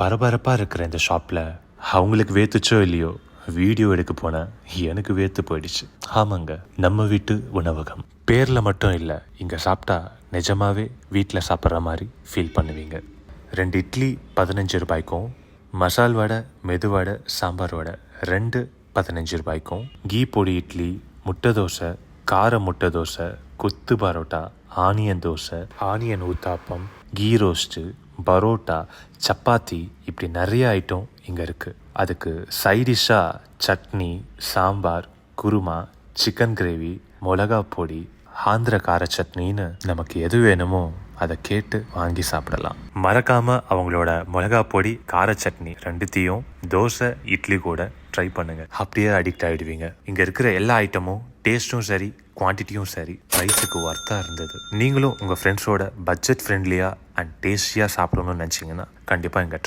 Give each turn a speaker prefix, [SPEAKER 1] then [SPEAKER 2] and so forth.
[SPEAKER 1] பரபரப்பாக இருக்கிற இந்த ஷாப்பில் அவங்களுக்கு வேத்துச்சோ இல்லையோ வீடியோ எடுக்க போனால் எனக்கு வேத்து போயிடுச்சு. ஆமாங்க, நம்ம வீட்டு உணவகம். பேரில் மட்டும் இல்லை, இங்கே சாப்பிட்டா நிஜமாவே வீட்டில் சாப்பிட்ற மாதிரி ஃபீல் பண்ணுவீங்க. 2 இட்லி 15 ரூபாய்க்கும், மசால் வடை, மெது வடை, சாம்பார் வடை 2 15 ரூபாய்க்கும், கீ பொடி இட்லி, முட்டை தோசை, கார முட்டை தோசை, கொத்து parotta, onion dosa, onion uthappam, ghee roast, parotta, chapati, இப்படி நிறைய ஐட்டம் இங்கே இருக்குது. அதுக்கு சைடிஷ்ஷாக சட்னி, சாம்பார், குருமா, சிக்கன் கிரேவி, மிளகா பொடி, ஆந்திர கார சட்னின்னு நமக்கு எது வேணுமோ அதை கேட்டு வாங்கி சாப்பிடலாம். மறக்காமல் அவங்களோட மிளகா பொடி, கார சட்னி 2த்தையும் தோசை, இட்லி கூட ட்ரை பண்ணுங்க. அப்படியே அடிக்ட் ஆகிடுவீங்க. இங்கே இருக்கிற எல்லா ஐட்டமும் டேஸ்ட்டும் சரி, குவான்டிட்டியும் சரி, ப்ரைஸுக்கு ஒர்த்தாக இருந்தது. நீங்களும் உங்கள் ஃப்ரெண்ட்ஸோட பட்ஜெட் ஃப்ரெண்ட்லியாக அண்ட் டேஸ்டியாக சாப்பிடணும்னு நினச்சிங்கன்னா கண்டிப்பாக இங்கே